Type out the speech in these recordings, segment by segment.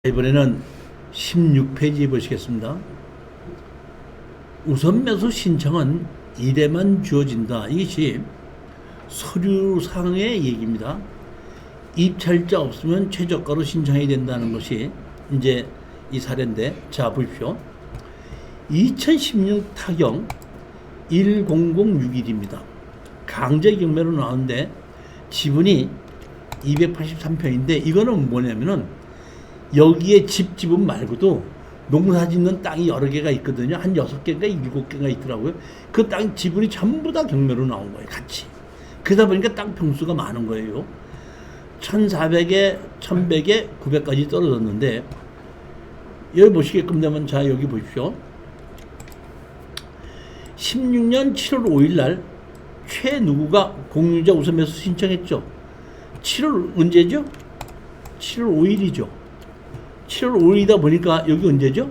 이번에는 16페이지 보시겠습니다. 우선 매수 신청은 일에만 주어진다. 이것이 서류상의 얘기입니다. 입찰자 없으면 최저가로 신청해야 된다는 것이 이제 이 사례인데, 자 보십시오. 2016 타경 10061입니다. 강제 경매로 나오는데 지분이 283평인데 이거는 뭐냐면은 여기에 지분 말고도 농사 짓는 땅이 여러 개가 있거든요. 한 6개인가 7개가 있더라고요. 그 땅 지분이 전부 다 경매로 나온 거예요. 같이. 그러다 보니까 땅 평수가 많은 거예요. 1400에 1100에 900까지 떨어졌는데, 여기 보시게끔 되면, 자 여기 보십시오. 16년 7월 5일 날 최 누구가 공유자 우선 매수 신청했죠. 7월 언제죠? 7월 5일이죠. 7월 5일이다 보니까 여기 언제죠?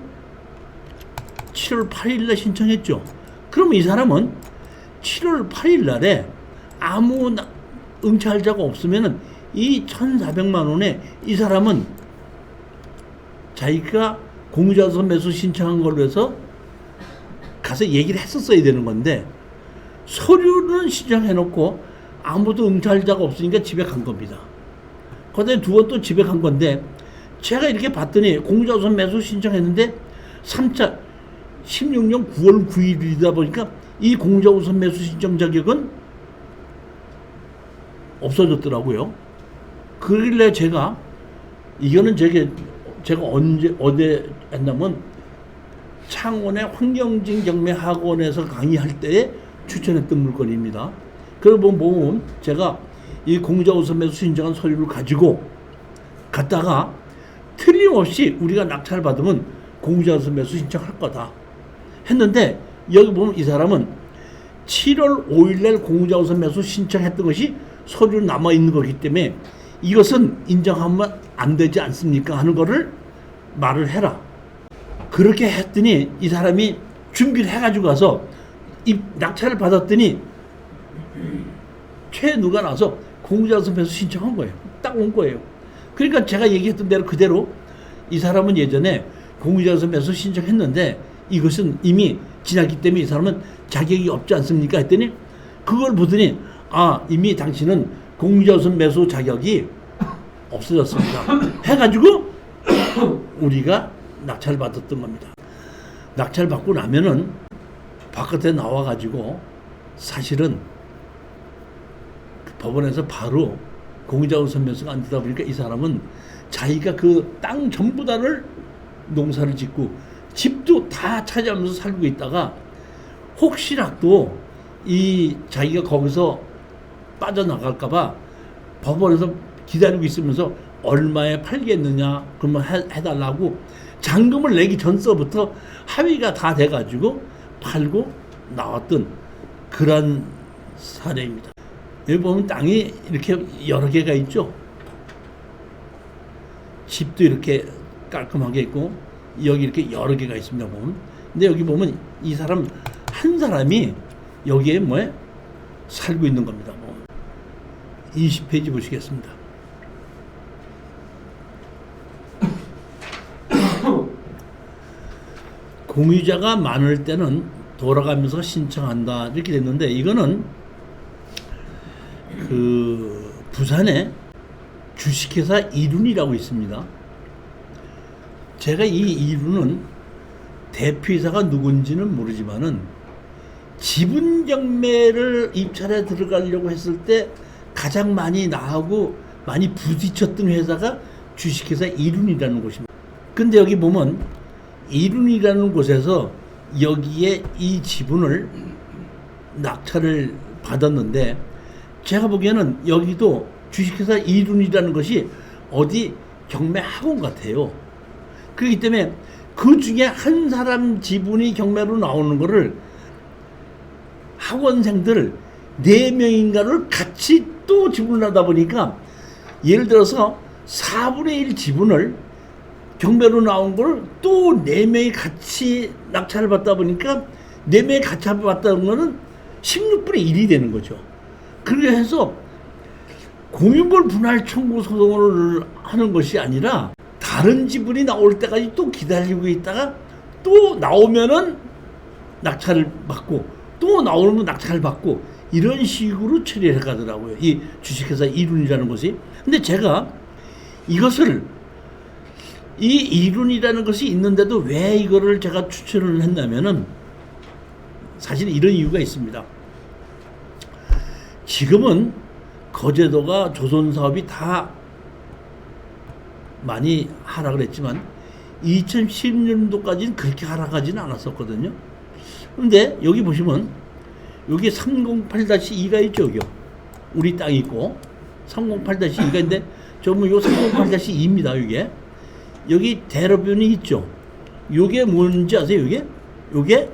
7월 8일 날 신청했죠. 그럼 이 사람은 7월 8일 날에 아무 응찰자가 없으면은 이 1,400만 원에 이 사람은 자기가 공유자 우선 매수 신청한 걸로 해서 가서 얘기를 했었어야 되는 건데, 서류는 신청해놓고 아무도 응찰자가 없으니까 집에 간 겁니다. 그다음에 두 번 또 집에 간 건데, 제가 이렇게 봤더니 공유자 우선 매수 신청했는데 3차 16년 9월 9일이다 보니까 이 공유자 우선 매수 신청 자격은 없어졌더라고요. 그러길래 제가 이거는 제가 언제 어디 했냐면 창원의 황경진 경매학원에서 강의할 때에 추천했던 물건입니다. 그러고 보면 제가 이 공유자 우선 매수 신청한 서류를 가지고 갔다가 틀림없이 우리가 낙찰을 받으면 공유자 우선 매수 신청할 거다 했는데, 여기 보면 이 사람은 7월 5일 날 공유자 우선 매수 신청했던 것이 서류로 남아 있는 거기 때문에 이것은 인정하면 안 되지 않습니까 하는 거를 말을 해라. 그렇게 했더니 이 사람이 준비를 해가지고 가서 이 낙찰을 받았더니 최누가 나서 공유자 우선 매수 신청한 거예요. 딱 온 거예요. 그러니까 제가 얘기했던 대로 그대로 이 사람은 예전에 공유자 우선 매수 신청했는데 이것은 이미 지났기 때문에 이 사람은 자격이 없지 않습니까 했더니, 그걸 보더니 이미 당신은 공유자 우선 매수 자격이 없어졌습니다 해가지고 우리가 낙찰을 받았던 겁니다. 낙찰을 받고 나면은 바깥에 나와가지고 사실은 법원에서 바로 공유자 우선 매수가 안 되다 보니까 이 사람은 자기가 그 땅 전부 다를 농사를 짓고 집도 다 차지하면서 살고 있다가 혹시라도 이 자기가 거기서 빠져나갈까봐 법원에서 기다리고 있으면서 얼마에 팔겠느냐 그러면 해달라고 잔금을 내기 전서부터 합의가 다 돼가지고 팔고 나왔던 그런 사례입니다. 여기 보면 땅이 이렇게 여러 개가 있죠. 집도 이렇게 깔끔하게 있고 여기 이렇게 여러 개가 있습니다. 보면. 근데 여기 보면 이 사람 한 사람이 여기에 살고 있는 겁니다. 20페이지 보시겠습니다. 공유자가 많을 때는 돌아가면서 신청한다 이렇게 됐는데, 이거는 부산에 주식회사 이룬이라고 있습니다. 제가 이 이룬은 대표이사가 누군지는 모르지만은 지분 경매를 입찰에 들어가려고 했을 때 가장 많이 나하고 많이 부딪혔던 회사가 주식회사 이룬이라는 곳입니다. 근데 여기 보면 이룬이라는 곳에서 여기에 이 지분을 낙찰을 받았는데, 제가 보기에는 여기도 주식회사 이룬이라는 것이 어디 경매 학원 같아요. 그렇기 때문에 그 중에 한 사람 지분이 경매로 나오는 거를 학원생들 4명인가를 같이 또 지분을 하다 보니까, 예를 들어서 4분의 1 지분을 경매로 나온 걸 또 4명이 같이 낙찰을 받다 보니까 4명이 같이 받다는 거는 16분의 1이 되는 거죠. 그렇게 해서 공유물 분할 청구 소송을 하는 것이 아니라 다른 지분이 나올 때까지 또 기다리고 있다가 또 나오면은 낙찰을 받고 또 나오면 낙찰을 받고 이런 식으로 처리해 가더라고요. 이 주식회사 이룬이라는 것이. 근데 제가 이것을 이 이룬이라는 것이 있는데도 왜 이거를 제가 추천을 했냐면은 사실 이런 이유가 있습니다. 지금은 거제도가 조선 사업이 다 많이 하락을 했지만 2010년도까지는 그렇게 하락하지는 않았었거든요. 그런데 여기 보시면 여기 308-2가 있죠. 여기요. 우리 땅이 있고 308-2가 있는데 전부 요 308-2입니다. 이게 여기 대로변이 있죠. 요게 뭔지 아세요? 요게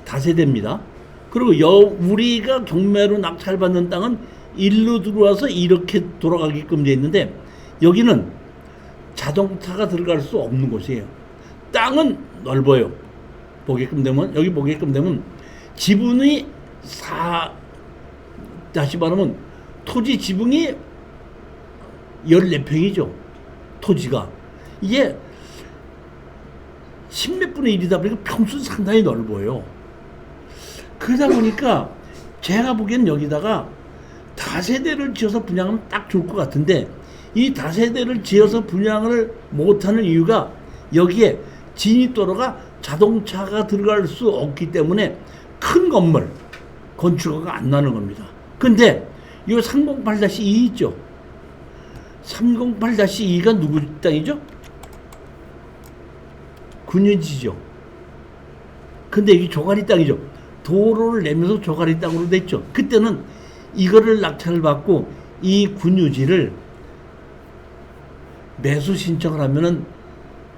다세대입니다. 그리고 우리가 경매로 낙찰받는 땅은 일로 들어와서 이렇게 돌아가게끔 되어 있는데 여기는 자동차가 들어갈 수 없는 곳이에요. 땅은 넓어요. 보게끔 되면 지분이 다시 말하면 토지 지붕이 14평이죠. 토지가. 이게 10몇 분의 1이다 보니까 평수는 상당히 넓어요. 그러다 보니까 제가 보기엔 여기다가 다세대를 지어서 분양하면 딱 좋을 것 같은데 이 다세대를 지어서 분양을 못하는 이유가 여기에 진입도로가 자동차가 들어갈 수 없기 때문에 큰 건물 건축허가 안 나는 겁니다. 근데 이 308-2 있죠. 308-2가 누구 땅이죠? 군유지죠. 근데 이게 조가리 땅이죠. 도로를 내면서 조가리 땅으로 됐죠. 그때는 이거를 낙찰을 받고 이 군유지를 매수 신청을 하면은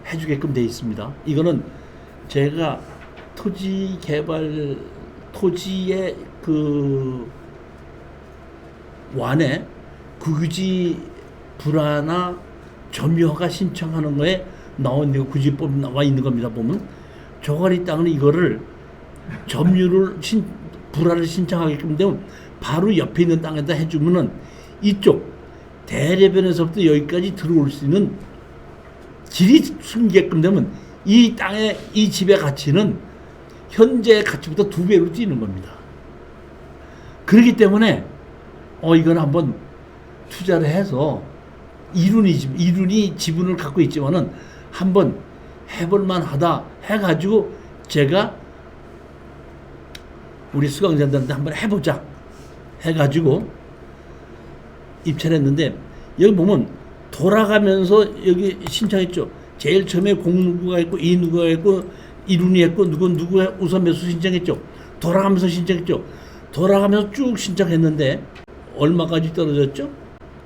해주게끔 되어 있습니다. 이거는 제가 토지의 그 완에 국유지 불화나 점유허가 신청하는 거에 나온 구지법 나와 있는 겁니다. 보면 조가리 땅은 이거를 점유를 불화를 신청하게끔 되면 바로 옆에 있는 땅에다 해주면은 이쪽 대례변에서부터 여기까지 들어올 수 있는 길이 숨게끔 되면 이 땅의 이 집의 가치는 현재의 가치보다 2배로 뛰는 겁니다. 그렇기 때문에 이건 한번 투자를 해서 이룬이 지분을 갖고 있지만은 한번 해볼만 하다 해가지고 제가 우리 수강자들한테 한번 해보자 해가지고 입찰을 했는데 여기 보면 돌아가면서 여기 신청했죠. 제일 처음에 공누구가 있고 이누구가 있고 이룬이 했고 누구가 우선 매수 신청했죠. 돌아가면서 신청했죠. 돌아가면서 쭉 신청했는데 얼마까지 떨어졌죠?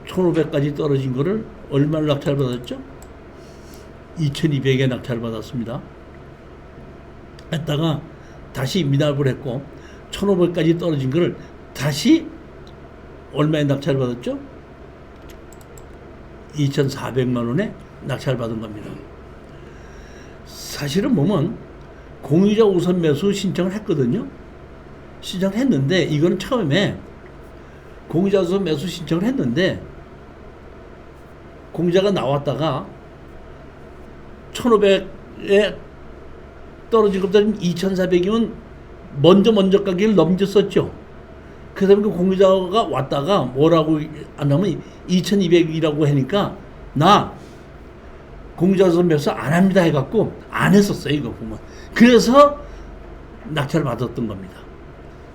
1,500까지 떨어진 거를 얼마를 낙찰받았죠? 2,200에 낙찰받았습니다. 했다가 다시 미납을 했고 1,500까지 떨어진 거를 다시 얼마에 낙찰받았죠? 2,400만 원에 낙찰받은 겁니다. 사실은 보면 공유자 우선 매수 신청을 했거든요. 신청을 했는데 이거는 처음에 공유자 우선 매수 신청을 했는데 공유자가 나왔다가 1,500에 떨어진 것보다 2,400이면 먼저 가기를 넘겼었죠. 그래서 그 공유자가 왔다가 뭐라고 하냐면 2,200이라고 하니까 나 공유자 매수 안 합니다 해갖고 안 했었어요. 이거 보면. 그래서 낙찰을 받았던 겁니다.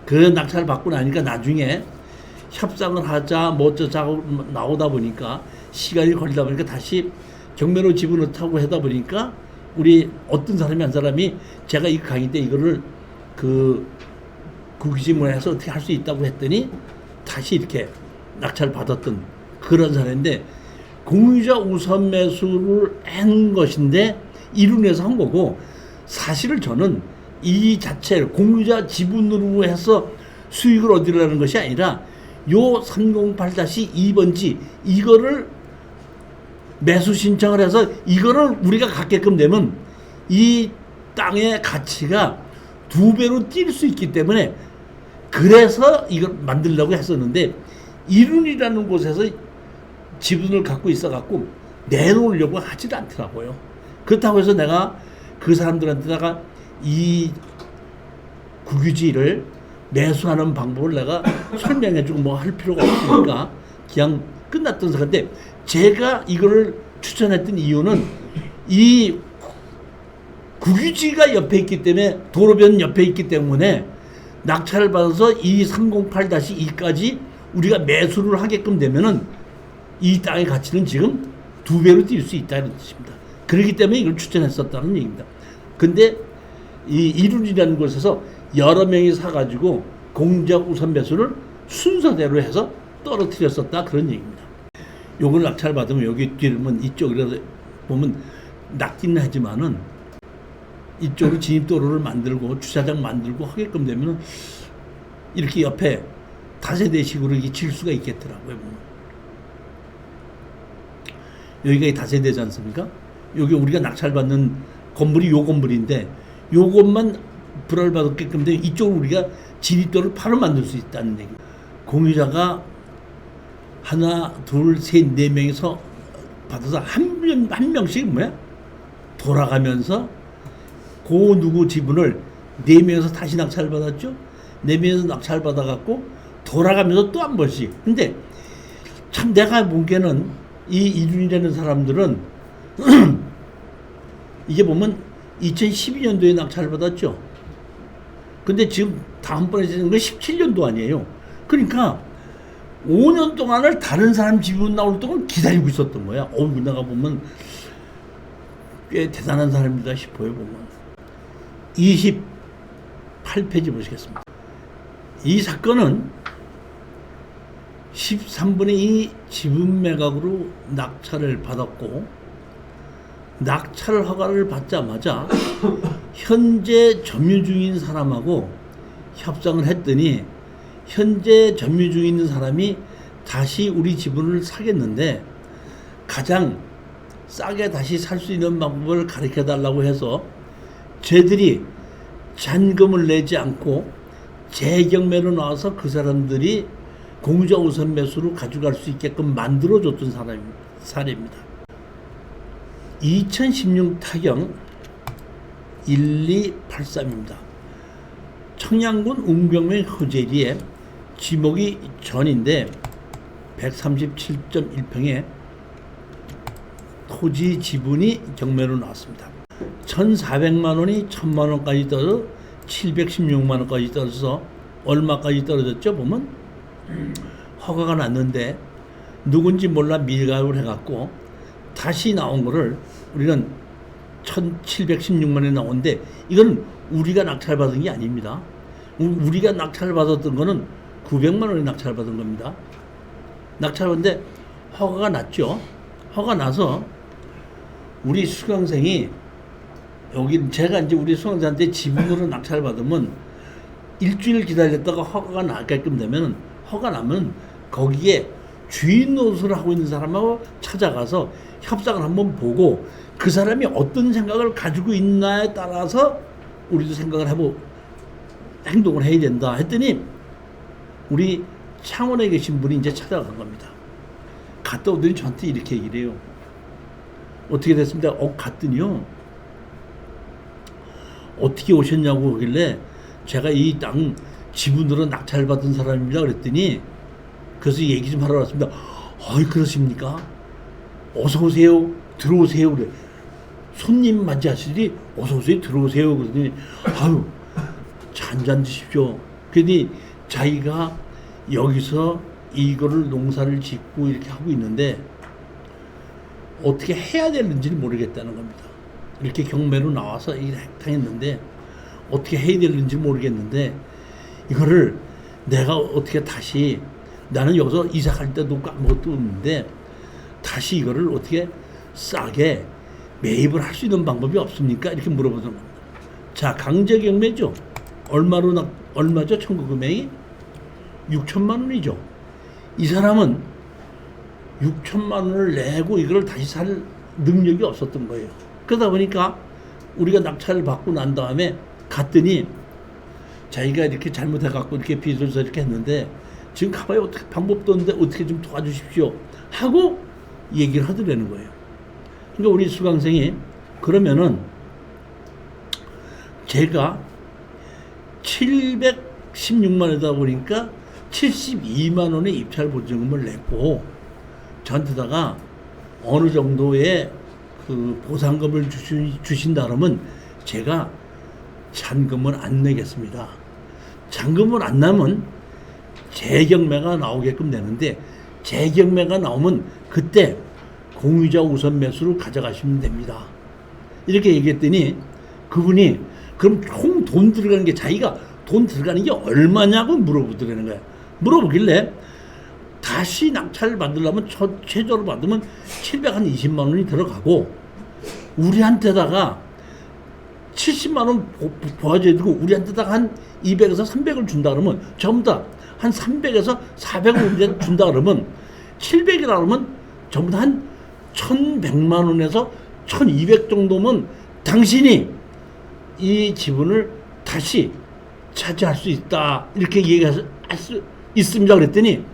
그 낙찰을 받고 나니까 나중에 협상을 하자 뭐 어쩌자고 나오다 보니까 시간이 걸리다 보니까 다시 경매로 지분을 타고 하다 보니까 우리 어떤 사람이 한 사람이 제가 이 강의 때 이거를 그 국유지문에서 어떻게 할 수 있다고 했더니 다시 이렇게 낙찰 받았던 그런 사례인데 공유자 우선 매수를 한 것인데 이룬에서 한 거고 사실을 저는 이 자체를 공유자 지분으로 해서 수익을 얻으려는 것이 아니라 요 308-2번지 이거를 매수 신청을 해서 이거를 우리가 갖게끔 되면 이 땅의 가치가 2배로 뛸 수 있기 때문에 그래서 이걸 만들려고 했었는데 이룬이라는 곳에서 지분을 갖고 있어 갖고 내놓으려고 하질 않더라고요. 그렇다고 해서 내가 그 사람들한테다가 이 국유지를 매수하는 방법을 내가 설명해주고 뭐 할 필요가 없으니까 그냥 끝났던 사건인데, 제가 이거를 추천했던 이유는 이 국유지가 옆에 있기 때문에, 도로변 옆에 있기 때문에 낙찰을 받아서 이 308-2까지 우리가 매수를 하게끔 되면은 이 땅의 가치는 지금 2배로 뛸 수 있다는 뜻입니다. 그렇기 때문에 이걸 추천했었다는 얘기입니다. 근데 이 이룬이라는 곳에서 여러 명이 사가지고 공적 우선 매수를 순서대로 해서 떨어뜨렸었다, 그런 얘기입니다. 요걸 낙찰 받으면 여기 뒤면 이쪽으로 보면 낫기는 하지만은 이쪽으로 진입도로를 만들고 주차장 만들고 하게끔 되면은 이렇게 옆에 다세대식으로 이게 질 수가 있겠더라고요. 여기가 다세대지 않습니까? 여기 우리가 낙찰받는 건물이 요 건물인데 요것만 불알받게끔 되면 이쪽으로 우리가 진입도를 바로 만들 수 있다는 얘기. 공유자가 하나, 둘, 셋, 네 명이서 받아서 한 명씩 돌아가면서 그 누구 지분을 네 명에서 다시 낙찰 받았죠. 네 명에서 낙찰 받아갖고 돌아가면서 또 한 번씩. 근데 참 내가 보기에는 이 이륜이라는 사람들은 이게 보면 2012년도에 낙찰을 받았죠. 근데 지금 다음번에 되는 건 17년도 아니에요. 그러니까 5년 동안을 다른 사람 지분 나올 동안 기다리고 있었던 거야. 내가 보면 꽤 대단한 사람이다 싶어요. 보면 28페이지 보시겠습니다. 이 사건은 13분의 2 지분 매각으로 낙찰을 받았고, 낙찰 허가를 받자마자 현재 점유 중인 사람하고 협상을 했더니 현재 점유 중에 있는 사람이 다시 우리 지분을 사겠는데 가장 싸게 다시 살 수 있는 방법을 가르쳐 달라고 해서 쟤들이 잔금을 내지 않고 재경매로 나와서 그 사람들이 공유자 우선 매수로 가져갈 수 있게끔 만들어줬던 사례입니다. 2016 타경 1283입니다. 청양군 웅병면 호재리에 지목이 전인데 137.1평에 토지 지분이 경매로 나왔습니다. 1,400만 원이 1,000만 원까지 떨어져 716만 원까지 떨어져서 얼마까지 떨어졌죠? 보면 허가가 났는데 누군지 몰라 밀가를 해갖고 다시 나온 거를 우리는 1,716만 원에 나오는데 이건 우리가 낙찰받은 게 아닙니다. 우리가 낙찰받았던 거는 900만 원에 낙찰받은 겁니다. 낙찰받는데 허가가 났죠. 허가 나서 우리 수강생이 여기 제가 이제 우리 수강생한테 지분으로 낙찰받으면 일주일 기다렸다가 허가가 나게끔 되면 허가 나면 거기에 주인 노릇을 하고 있는 사람하고 찾아가서 협상을 한번 보고 그 사람이 어떤 생각을 가지고 있나에 따라서 우리도 생각을 해보고 행동을 해야 된다 했더니 우리 창원에 계신 분이 이제 찾아간 겁니다. 갔다 오더니 저한테 이렇게 얘기를 해요. 어떻게 됐습니다. 갔더니요. 어떻게 오셨냐고 하길래 제가 이 땅 지분으로 낙찰받은 사람입니다. 그랬더니 그래서 얘기 좀 하러 왔습니다. 그러십니까? 어서 오세요. 들어오세요. 그래. 손님 맞이하시더니 어서 오세요. 들어오세요. 그러더니 잔잔 드십시오. 그러더니 자기가 여기서 이거를 농사를 짓고 이렇게 하고 있는데 어떻게 해야 되는지를 모르겠다는 겁니다. 이렇게 경매로 나와서 이 행했는데 어떻게 해야 되는지 모르겠는데 이거를 내가 어떻게 다시 나는 여기서 이사 갈 때도 아무것도 없는데 다시 이거를 어떻게 싸게 매입을 할 수 있는 방법이 없습니까? 이렇게 물어보는 겁니다. 자, 강제 경매죠. 얼마죠? 청구 금액이 6천만 원이죠. 이 사람은 6천만 원을 내고 이걸 다시 살 능력이 없었던 거예요. 그러다 보니까 우리가 낙찰을 받고 난 다음에 갔더니 자기가 이렇게 잘못해갖고 이렇게 빚을 이렇게 했는데 지금 가봐야 어떻게 방법도 없는데 어떻게 좀 도와주십시오 하고 얘기를 하더라는 거예요. 그러니까 우리 수강생이 그러면은 제가 716만 원이다 보니까 72만 원의 입찰 보증금을 냈고 저한테다가 어느 정도의 그 보상금을 주신다 그러면 제가 잔금을 안 내겠습니다. 잔금을 안 내면 재경매가 나오게끔 되는데 재경매가 나오면 그때 공유자 우선 매수를 가져가시면 됩니다. 이렇게 얘기했더니 그분이 그럼 총 돈 들어가는 게 자기가 돈 들어가는 게 얼마냐고 물어보더라는 거야. 물어보길래 다시 낙찰을 받으려면 최저로 받으면 720만 원이 들어가고 우리한테다가 70만 원 보아줘야 고 우리한테다가 한 200에서 300을 준다 그러면 전부 다 한 300에서 400을 우리한테 준다 그러면 700이라 그러면 전부 다 한 1100만 원에서 1200 정도면 당신이 이 지분을 다시 차지할 수 있다 이렇게 얘기할 수 있습니다 그랬더니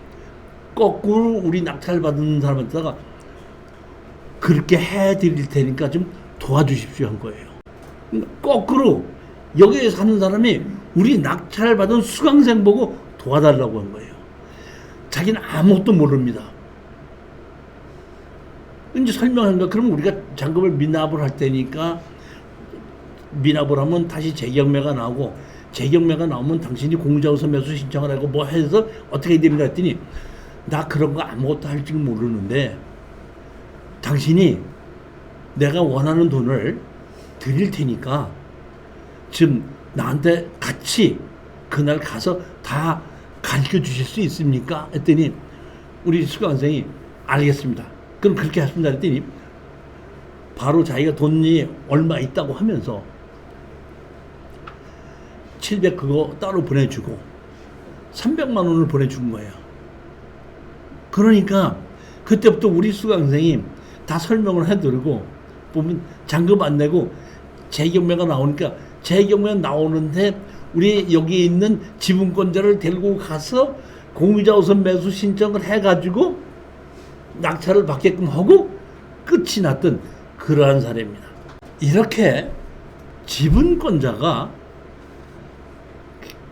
거꾸로 우리 낙찰 받은 사람한테다가 그렇게 해드릴 테니까 좀 도와주십시오 한 거예요. 거꾸로 여기에 사는 사람이 우리 낙찰 받은 수강생 보고 도와달라고 한 거예요. 자기는 아무것도 모릅니다. 이제 설명한 거 그럼 우리가 잔금을 미납을 할 테니까 미납을 하면 다시 재경매가 나오고 재경매가 나오면 당신이 공유자 우선 매수 신청을 하고 뭐 해서 어떻게 됩니까 했더니 나 그런 거 아무것도 할 줄 모르는데 당신이 내가 원하는 돈을 드릴 테니까 지금 나한테 같이 그날 가서 다 가르쳐 주실 수 있습니까? 했더니 우리 수강생이 알겠습니다. 그럼 그렇게 하십니다. 했더니 바로 자기가 돈이 얼마 있다고 하면서 700 그거 따로 보내주고 300만 원을 보내준 거예요. 그러니까 그때부터 우리 수강생이 다 설명을 해드리고 보면 잔금 안 내고 재경매가 나오니까 재경매 나오는데 우리 여기 있는 지분권자를 데리고 가서 공유자 우선 매수 신청을 해가지고 낙찰을 받게끔 하고 끝이 났던 그러한 사례입니다. 이렇게 지분권자가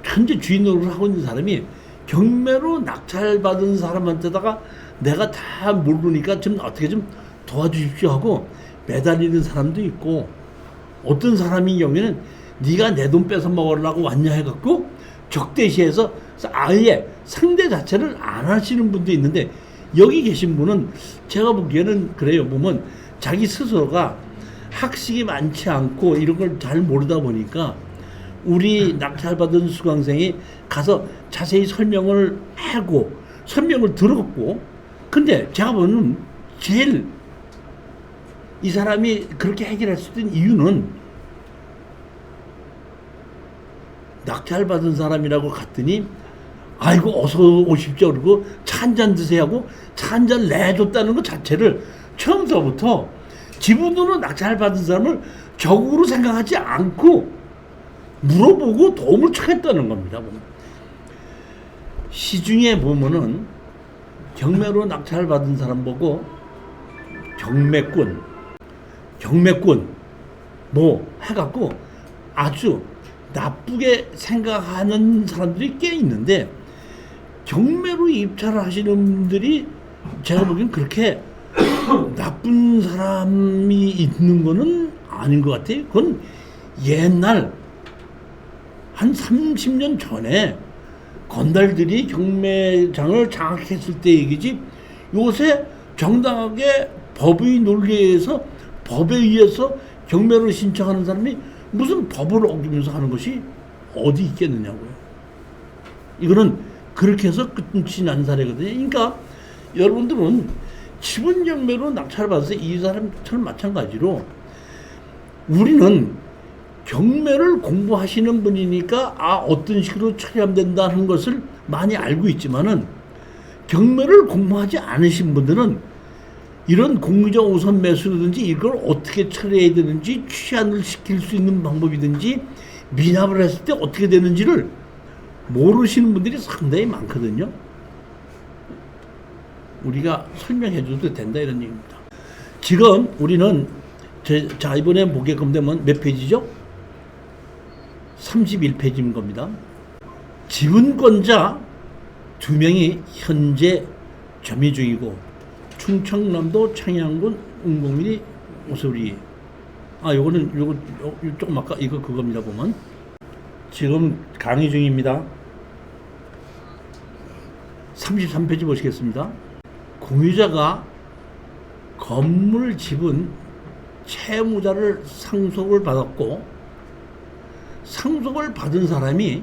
현재 주인 노릇을 하고 있는 사람이 경매로 낙찰받은 사람한테다가 내가 다 모르니까 좀 어떻게 좀 도와주십시오 하고 매달리는 사람도 있고 어떤 사람인 경우에는 네가 내 돈 뺏어 먹으려고 왔냐 해갖고 적대시해서 아예 상대 자체를 안 하시는 분도 있는데 여기 계신 분은 제가 보기에는 그래요. 보면 자기 스스로가 학식이 많지 않고 이런 걸 잘 모르다 보니까 우리 낙찰받은 수강생이 가서 자세히 설명을 하고 설명을 들었고 근데 제가 보는 제일 이 사람이 그렇게 해결할 수 있는 이유는 낙찰받은 사람이라고 갔더니 아이고 어서 오십시오 그러고 차 한잔 드세요 하고 차 한잔 내줬다는 것 자체를 처음서부터 지분으로 낙찰받은 사람을 적으로 생각하지 않고 물어보고 도움을 청했다는 겁니다. 시중에 보면은 경매로 낙찰받은 사람 보고 경매꾼 뭐 해갖고 아주 나쁘게 생각하는 사람들이 꽤 있는데 경매로 입찰을 하시는 분들이 제가 보기엔 그렇게 나쁜 사람이 있는 거는 아닌 것 같아요. 그건 옛날 한 30년 전에 건달들이 경매장을 장악했을 때 얘기지 요새 정당하게 법의 논리에 의해서 법에 의해서 경매를 신청하는 사람이 무슨 법을 어기면서 하는 것이 어디 있겠느냐고요. 이거는 그렇게 해서 끝이 난 사례거든요. 그러니까 여러분들은 지분 경매로 낙찰을 받아서 이 사람처럼 마찬가지로 우리는 경매를 공부하시는 분이니까 어떤 식으로 처리하면 된다는 것을 많이 알고 있지만은 경매를 공부하지 않으신 분들은 이런 공유자 우선 매수라든지 이걸 어떻게 처리해야 되는지 취한을 시킬 수 있는 방법이든지 미납을 했을 때 어떻게 되는지를 모르시는 분들이 상당히 많거든요. 우리가 설명해 줘도 된다 이런 얘기입니다. 지금 우리는 자 이번에 보게끔 되면 몇 페이지죠? 31페이지인 겁니다. 지분권자 2명이 현재 점유 중이고 충청남도 창양군 운곡리 오소리. 요거 조금 아까 이거 그겁니다. 보면 지금 강의 중입니다. 33페이지 보시겠습니다. 공유자가 건물 지분 채무자를 상속을 받았고 상속을 받은 사람이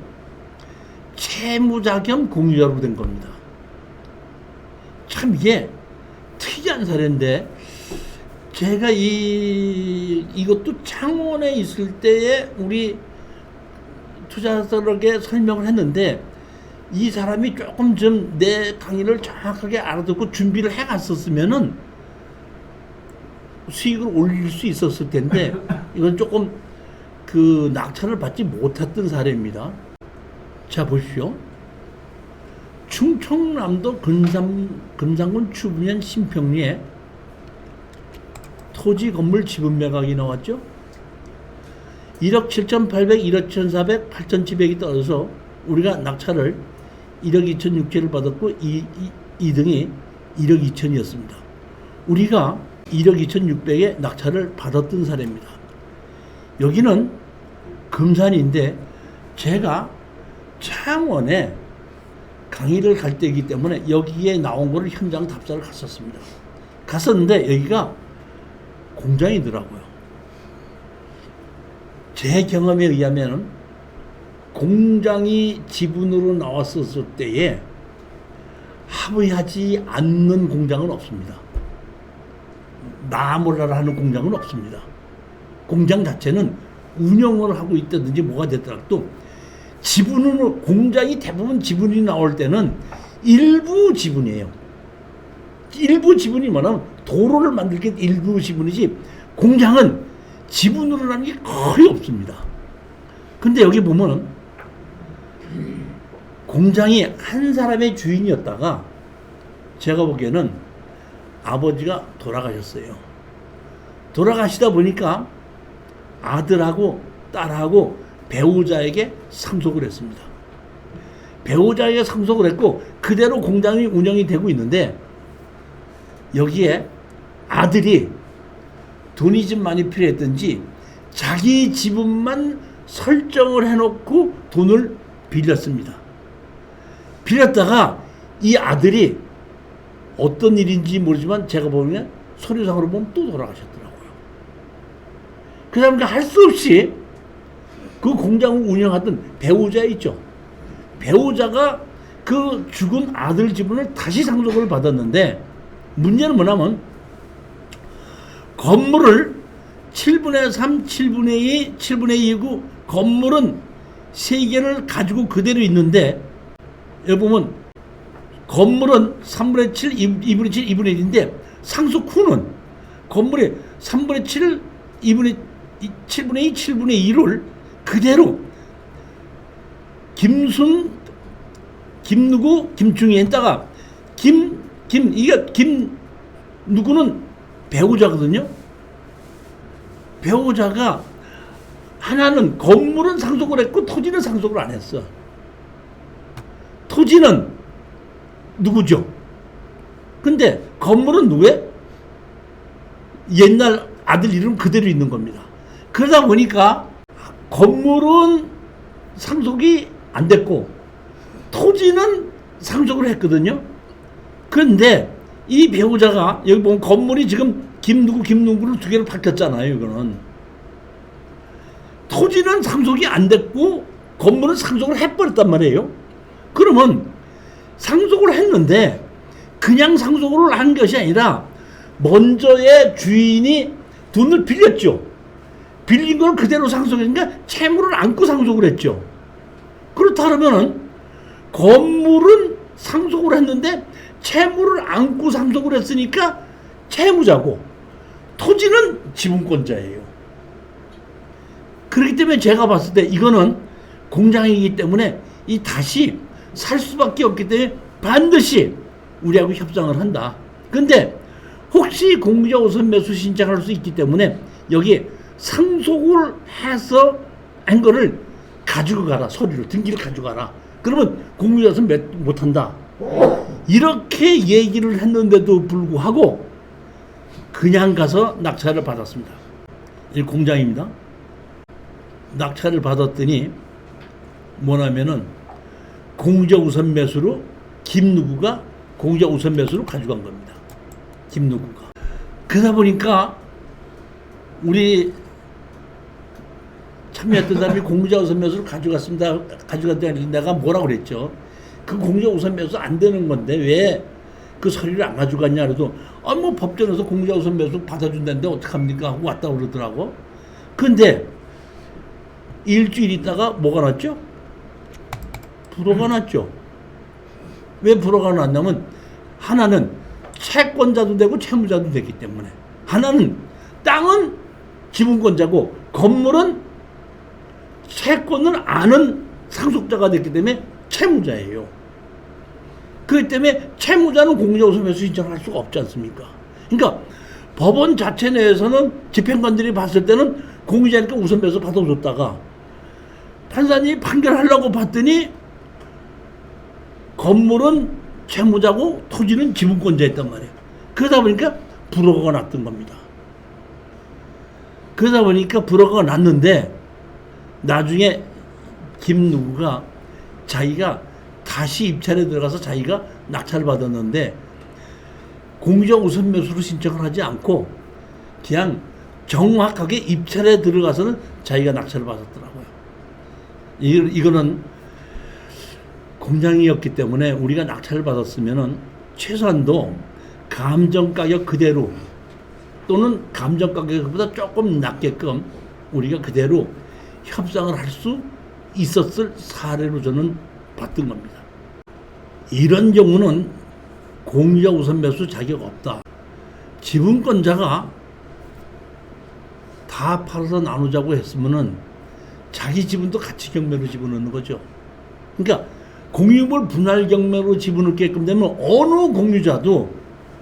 채무자 겸 공유자로 된 겁니다. 참 이게 특이한 사례인데 제가 이것도 창원에 있을 때에 우리 투자자들에게 설명을 했는데 이 사람이 조금 좀 내 강의를 정확하게 알아듣고 준비를 해갔었으면은 수익을 올릴 수 있었을 텐데 이건 조금 그 낙찰을 받지 못했던 사례입니다. 자 보십시오. 충청남도 금산군 추분면 신평리에 토지 건물 지분 매각이 나왔죠. 1억 7,800, 1억 1,400, 8,700이 떨어져서 우리가 낙찰을 1억 2,600을 받았고 2등이 1억 2천이었습니다. 우리가 1억 2,600에 낙찰을 받았던 사례입니다. 여기는 금산인데 제가 창원에 강의를 갈 때이기 때문에 여기에 나온 거를 현장 답사를 갔었습니다. 갔었는데 여기가 공장이더라고요. 제 경험에 의하면 공장이 지분으로 나왔었을 때에 합의하지 않는 공장은 없습니다. 나 몰라라 하는 공장은 없습니다. 공장 자체는 운영을 하고 있다든지 뭐가 됐더라도 지분으로 공장이 대부분 지분이 나올 때는 일부 지분이에요. 일부 지분이 뭐냐면 도로를 만들 게 일부 지분이지 공장은 지분으로 나는 게 거의 없습니다. 근데 여기 보면은 공장이 한 사람의 주인이었다가 제가 보기에는 아버지가 돌아가셨어요. 돌아가시다 보니까 아들하고 딸하고 배우자에게 상속을 했습니다. 배우자에게 상속을 했고 그대로 공장이 운영이 되고 있는데 여기에 아들이 돈이 좀 많이 필요했던지 자기 지분만 설정을 해놓고 돈을 빌렸습니다. 빌렸다가 이 아들이 어떤 일인지 모르지만 제가 보면 서류상으로 보면 또 돌아가셨더라고요. 그 다음에 할 수 없이 그 공장을 운영하던 배우자 있죠. 배우자가 그 죽은 아들 지분을 다시 상속을 받았는데 문제는 뭐냐면 건물을 7분의 3, 7분의 2, 7분의 2고 건물은 3개를 가지고 그대로 있는데 여기 보면 건물은 3분의 7, 2분의 7, 2분의 1인데 상속 후는 건물의 3분의 7, 2분의 7분의 2, 7분의 2를 그대로 김누구, 김충희 했다가 이게 김누구는 배우자거든요. 배우자가 하나는 건물은 상속을 했고 토지는 상속을 안 했어. 토지는 누구죠? 근데 건물은 누구의? 옛날 아들 이름 그대로 있는 겁니다. 그러다 보니까 건물은 상속이 안 됐고 토지는 상속을 했거든요. 그런데 이 배우자가 여기 보면 건물이 지금 김누구를 2개를 바뀌었잖아요. 이거는 토지는 상속이 안 됐고 건물은 상속을 해버렸단 말이에요. 그러면 상속을 했는데 그냥 상속을 한 것이 아니라 먼저의 주인이 돈을 빌렸죠. 빌린 걸 그대로 상속했으니까 채무를 안고 상속을 했죠. 그렇다 그러면은 건물은 상속을 했는데 채무를 안고 상속을 했으니까 채무자고 토지는 지분권자예요. 그렇기 때문에 제가 봤을 때 이거는 공장이기 때문에 이 다시 살 수밖에 없기 때문에 반드시 우리하고 협상을 한다. 근데 혹시 공유자 우선 매수 신청할 수 있기 때문에 여기에 상속을 해서 한 거를 가지고 가라. 서류를 등기를 가지고 가라. 그러면 공유자 우선 못한다. 이렇게 얘기를 했는데도 불구하고 그냥 가서 낙찰을 받았습니다. 이 공장입니다. 낙찰을 받았더니 뭐냐면은 공유자 우선 매수로 김누구가 공유자 우선 매수로 가져간 겁니다. 김누구가. 그러다 보니까 우리 참여했던 사람이 공유자 우선 매수를 가져갔습니다. 가져갔더니 내가 뭐라고 그랬죠. 그 공유자 우선 매수 안 되는 건데 왜 그 서류를 안 가져갔냐 그래도 뭐 법정에서 공유자 우선 매수 받아준다는데 어떡합니까 하고 왔다 그러더라고. 근데 일주일 있다가 뭐가 났죠? 불허가 났죠. 왜 불허가 났냐면 하나는 채권자도 되고 채무자도 되기 때문에, 하나는 땅은 지분권자고 건물은 채권을 아는 상속자가 됐기 때문에 채무자예요. 그렇기 때문에 채무자는 공유자 우선 매수 신청을 할 수가 없지 않습니까? 그러니까 법원 자체 내에서는 집행관들이 봤을 때는 공유자니까 우선 매수 받아줬다가 판사님이 판결하려고 봤더니 건물은 채무자고 토지는 지분권자였단 말이에요. 그러다 보니까 불허가 났던 겁니다. 그러다 보니까 불허가 났는데 나중에 김누구가 자기가 다시 입찰에 들어가서 자기가 낙찰을 받았는데 공유자 우선 매수로 신청을 하지 않고 그냥 정확하게 입찰에 들어가서는 자기가 낙찰을 받았더라고요. 이거는 공장이었기 때문에 우리가 낙찰을 받았으면은 최소한도 감정가격 그대로 또는 감정가격보다 조금 낮게끔 우리가 그대로 협상을 할 수 있었을 사례로 저는 봤던 겁니다. 이런 경우는 공유자 우선 매수 자격 없다. 지분권자가 다 팔아서 나누자고 했으면은 자기 지분도 같이 경매로 집어넣는 거죠. 그러니까 공유물 분할 경매로 집어넣게끔 되면 어느 공유자도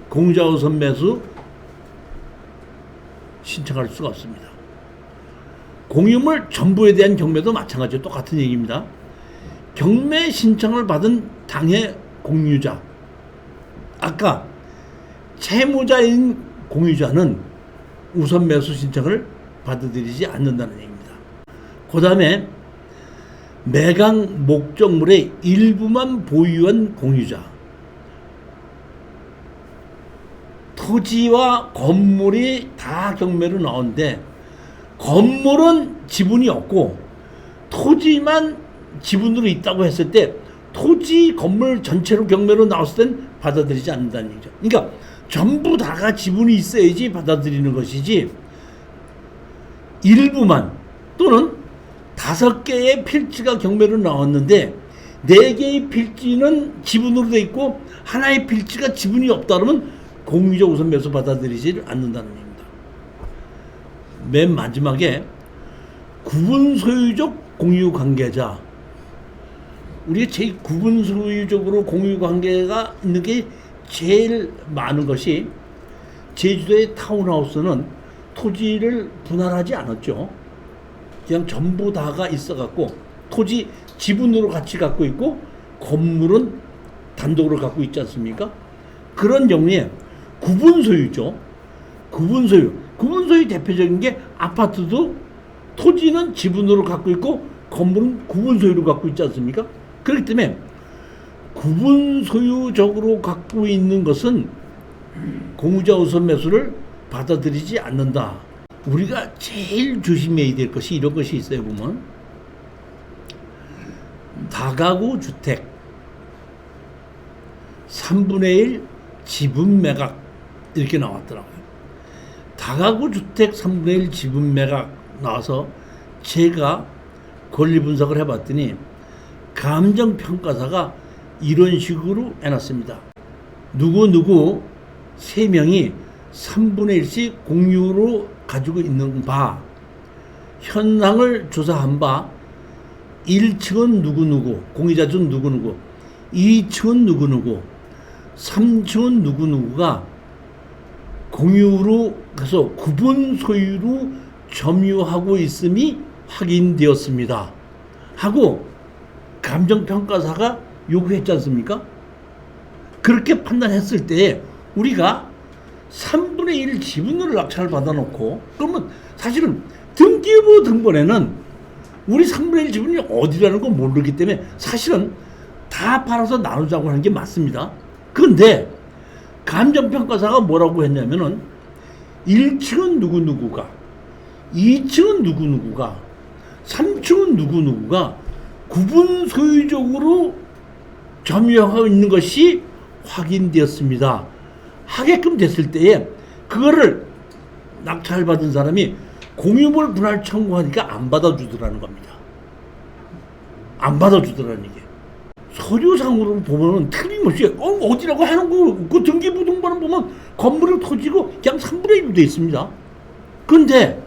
공유자 우선 매수 신청할 수가 없습니다. 공유물 전부에 대한 경매도 마찬가지로 똑같은 얘기입니다. 경매 신청을 받은 당해 공유자, 아까 채무자인 공유자는 우선 매수 신청을 받아들이지 않는다는 얘기입니다. 그 다음에 매각 목적물의 일부만 보유한 공유자, 토지와 건물이 다 경매로 나오는데 건물은 지분이 없고 토지만 지분으로 있다고 했을 때 토지 건물 전체로 경매로 나왔을 땐 받아들이지 않는다는 얘기죠. 그러니까 전부 다가 지분이 있어야지 받아들이는 것이지 일부만 또는 5개의 필지가 경매로 나왔는데 4개의 필지는 지분으로 돼 있고 하나의 필지가 지분이 없다 그러면 공유자 우선 매수 받아들이지 않는다는 얘기입니다. 맨 마지막에 구분 소유적 공유 관계자, 우리가 제일 구분 소유적으로 공유 관계가 있는 게 제일 많은 것이 제주도의 타운하우스는 토지를 분할하지 않았죠. 그냥 전부 다가 있어갖고 토지 지분으로 같이 갖고 있고 건물은 단독으로 갖고 있지 않습니까? 그런 경우에 구분 소유죠. 구분 소유. 구분 소유 대표적인 게 아파트도 토지는 지분으로 갖고 있고 건물은 구분 소유로 갖고 있지 않습니까? 그렇기 때문에 구분 소유적으로 갖고 있는 것은 공유자 우선 매수를 받아들이지 않는다. 우리가 제일 조심해야 될 것이 이런 것이 있어요. 보면 다가구 주택 3분의 1 지분 매각 이렇게 나왔더라고요. 다가구 주택 3분의 1 지분 매각 나와서 제가 권리 분석을 해봤더니 감정평가사가 이런 식으로 해놨습니다. 누구 3명이 3분의 1씩 공유로 가지고 있는 바, 현황을 조사한 바, 1층은 누구누구, 공유자 중 누구누구, 2층은 누구누구, 3층은 누구누구가 공유로 그래서 구분 소유로 점유하고 있음이 확인되었습니다 하고 감정평가사가 요구했지 않습니까? 그렇게 판단했을 때 우리가 3분의 1 지분을 낙찰을 받아놓고 그러면 사실은 등기부 등본에는 우리 3분의 1 지분이 어디라는 건 모르기 때문에 사실은 다 팔아서 나누자고 하는 게 맞습니다. 그런데 감정평가사가 뭐라고 했냐면은 1층은 누구누구가 2층은 누구누구가 3층은 누구누구가 구분 소유적으로 점유하고 있는 것이 확인되었습니다 하게끔 됐을 때에 그거를 낙찰받은 사람이 공유물 분할 청구하니까 안 받아주더라는 겁니다. 안 받아주더라는 얘기. 서류상으로 보면은 틀림없이 어디라고 하는 거 그 등기부 등본을 보면 건물이 토지고 그냥 3분의 1로 되어 있습니다. 그런데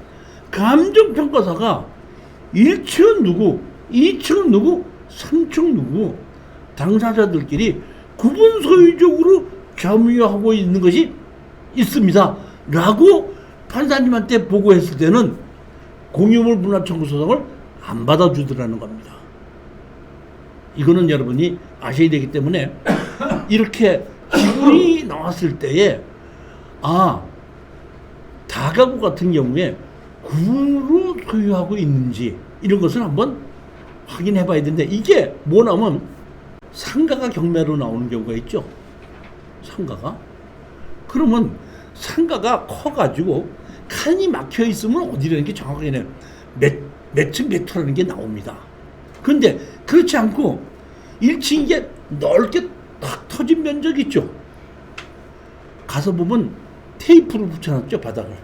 감정평가사가 1층은 누구 2층은 누구 3층 누구 당사자들끼리 구분 소유적으로 점유하고 있는 것이 있습니다 라고 판사님한테 보고했을 때는 공유물 분할 청구 소송을 안 받아주더라는 겁니다. 이거는 여러분이 아셔야 되기 때문에 이렇게 지분이 나왔을 때에 다가구 같은 경우에 구분으로 소유하고 있는지 이런 것을 한번 확인해 봐야 되는데 이게 뭐냐면 상가가 경매로 나오는 경우가 있죠. 상가가. 그러면 상가가 커가지고 칸이 막혀 있으면 어디라는 게 정확하게 몇 층 몇 호라는 게 나옵니다. 그런데 그렇지 않고 1층 이게 넓게 탁 터진 면적 있죠. 가서 보면 테이프를 붙여놨죠. 바닥을.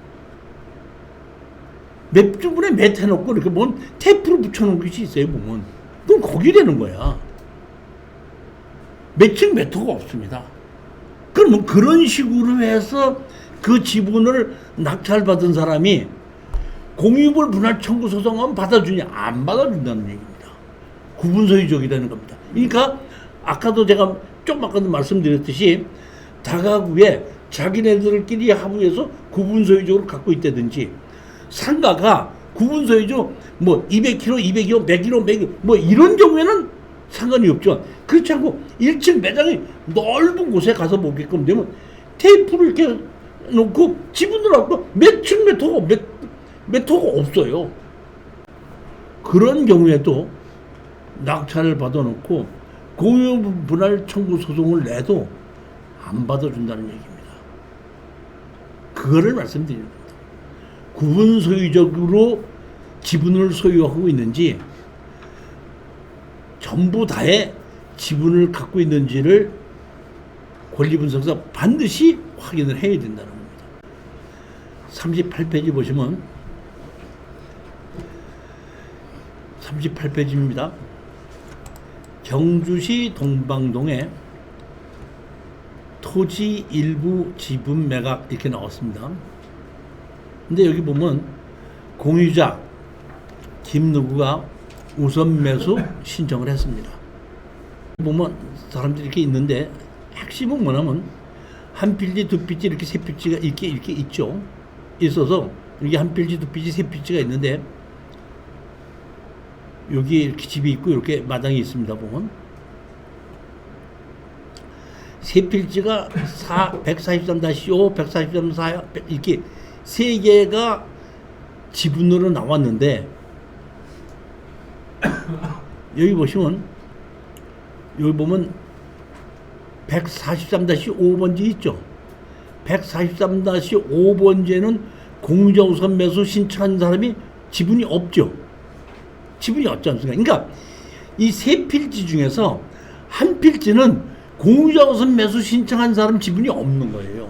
몇 주분에 몇 해놓고 이렇게 보면 테이프를 붙여놓은 것이 있어요. 보면. 그럼 거기라는 거야. 몇 층 몇 호가 없습니다. 그러면 그런 식으로 해서 그 지분을 낙찰받은 사람이 공유물 분할 청구 소송은 받아주냐? 안 받아준다는 얘기입니다. 구분소유적이라는 겁니다. 그러니까 아까도 제가 좀 아까도 말씀드렸듯이 다가구에 자기네들끼리 합의해서 구분소유적으로 갖고 있다든지 상가가 구분소유적 뭐 200kg, 200kg, 100kg, 100kg 뭐 이런 경우에는 상관이 없죠. 그렇지 않고 1층 매장이 넓은 곳에 가서 보게끔 되면 테이프를 이렇게 놓고 지분을 갖고 몇 층 몇 호가 몇 호가 없어요. 그런 경우에도 낙찰을 받아놓고 공유 분할 청구 소송을 내도 안 받아준다는 얘기입니다. 그거를 말씀드립니다. 구분 소유적으로 지분을 소유하고 있는지 전부 다의 지분을 갖고 있는지를 권리분석사 반드시 확인을 해야 된다는 겁니다. 38페이지 보시면 38페이지입니다. 경주시 동방동에 토지 일부 지분 매각 이렇게 나왔습니다. 근데 여기 보면 공유자 김누구가 우선 매수 신청을 했습니다. 보면 사람들이 이렇게 있는데 핵심은 뭐냐면 한 필지, 두 필지, 이렇게 세 필지가 이렇게 있죠. 있어서 여기 한 필지, 두 필지, 세 필지가 있는데 여기 이렇게 집이 있고 이렇게 마당이 있습니다. 보면 세 필지가 143-5, 143-4 이렇게 세 개가 지분으로 나왔는데 여기 보시면 여기 보면 143-5번지 있죠. 143-5번지에는 공유자 우선 매수 신청한 사람이 지분이 없죠. 지분이 없지 않습니까? 그러니까 이 세 필지 중에서 한 필지는 공유자 우선 매수 신청한 사람 지분이 없는 거예요.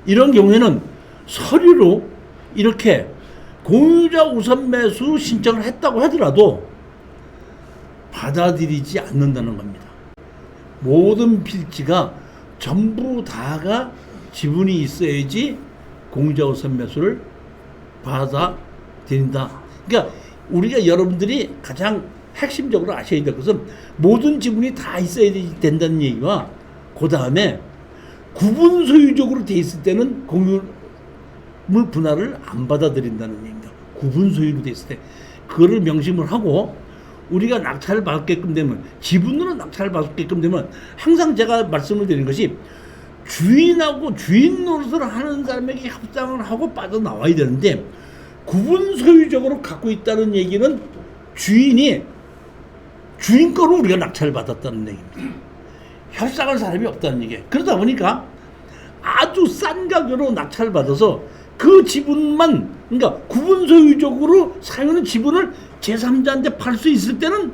이런 경우에는 서류로 이렇게 공유자 우선 매수 신청을 했다고 하더라도 받아들이지 않는다는 겁니다. 모든 필지가 전부 다가 지분이 있어야지 공유자 우선 매수를 받아들인다. 그러니까 우리가 여러분들이 가장 핵심적으로 아셔야 될 것은 모든 지분이 다 있어야 된다는 얘기와 그 다음에 구분 소유적으로 돼 있을 때는 공유물 분할을 안 받아들인다는 얘기입니다. 구분 소유로 돼 있을 때 그거를 명심을 하고 우리가 낙찰을 받게끔 되면 지분으로 낙찰을 받게끔 되면 항상 제가 말씀을 드리는 것이 주인하고 주인 노릇을 하는 사람에게 협상을 하고 빠져나와야 되는데 구분 소유적으로 갖고 있다는 얘기는 주인이 주인 거로 우리가 낙찰을 받았다는 얘기입니다. 협상할 사람이 없다는 얘기예요. 그러다 보니까 아주 싼 가격으로 낙찰을 받아서 그 지분만, 그러니까 구분 소유적으로 사용하는 지분을 제3자한테 팔 수 있을 때는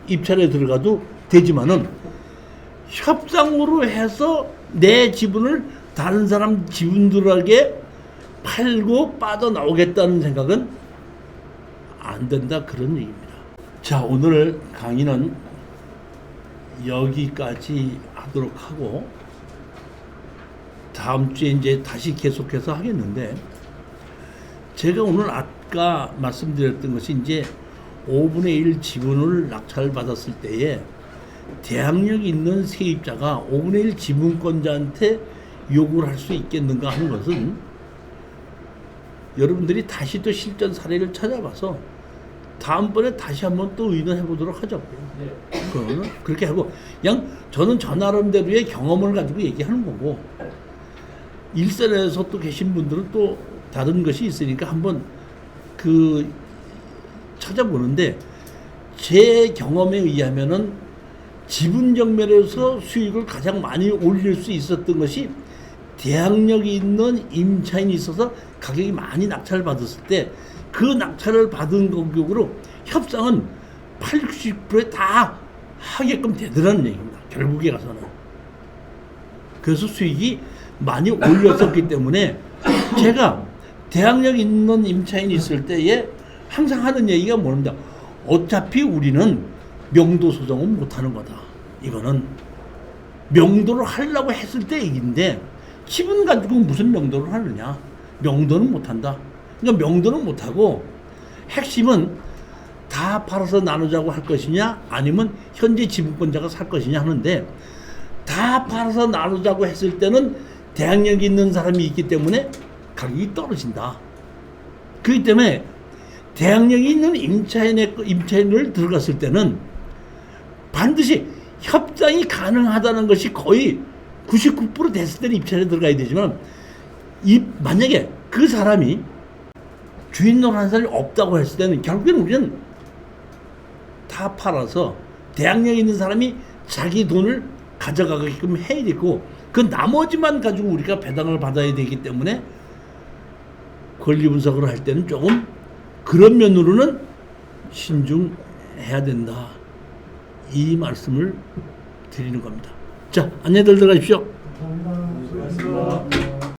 입찰에 들어가도 되지만은 협상으로 해서 내 지분을 다른 사람 지분들에게 팔고 빠져나오겠다는 생각은 안 된다, 그런 얘기입니다. 자, 오늘 강의는 여기까지 하도록 하고 다음 주에 이제 다시 계속해서 하겠는데, 제가 오늘 아까 말씀드렸던 것이 이제 5분의 1 지분을 낙찰을 받았을 때에 대항력 있는 세입자가 5분의 1 지분권자한테 요구를 할 수 있겠는가 하는 것은 여러분들이 다시 또 실전 사례를 찾아봐서 다음번에 다시 한번 또 의논해 보도록 하자고요. 네. 그거는 그렇게 하고 그냥 저는 저 나름대로의 경험을 가지고 얘기하는 거고, 일선에서 또 계신 분들은 또 다른 것이 있으니까 한번 그 찾아보는데, 제 경험에 의하면은 지분 정멸에서 수익을 가장 많이 올릴 수 있었던 것이 대항력이 있는 임차인이 있어서 가격이 많이 낙찰을 받았을 때 그 낙찰을 받은 가격으로 협상은 80%에 다 하게끔 되더라는 얘기입니다. 결국에 가서는. 그래서 수익이 많이 올렸었기 때문에 제가 대항력 있는 임차인이 있을 때에 항상 하는 얘기가 뭐냐, 어차피 우리는 명도 소송은 못하는 거다. 이거는 명도를 하려고 했을 때 얘기인데 지분 가지고 무슨 명도를 하느냐. 명도는 못한다. 그러니까 명도는 못하고 핵심은 다 팔아서 나누자고 할 것이냐 아니면 현재 지분권자가 살 것이냐 하는데, 다 팔아서 나누자고 했을 때는 대항력이 있는 사람이 있기 때문에 가격이 떨어진다. 그렇기 때문에 대항력이 있는 임차인을 들어갔을 때는 반드시 협상이 가능하다는 것이 거의 99% 됐을 때는 입찰에 들어가야 되지만, 만약에 그 사람이 주인 노릇하는 사람이 없다고 했을 때는 결국에는 우리는 다 팔아서 대항력 있는 사람이 자기 돈을 가져가게끔 해야 되고, 그 나머지만 가지고 우리가 배당을 받아야 되기 때문에 권리 분석을 할 때는 조금 그런 면으로는 신중해야 된다, 이 말씀을 드리는 겁니다. 자, 안녕들 들어가십시오. 감사합니다.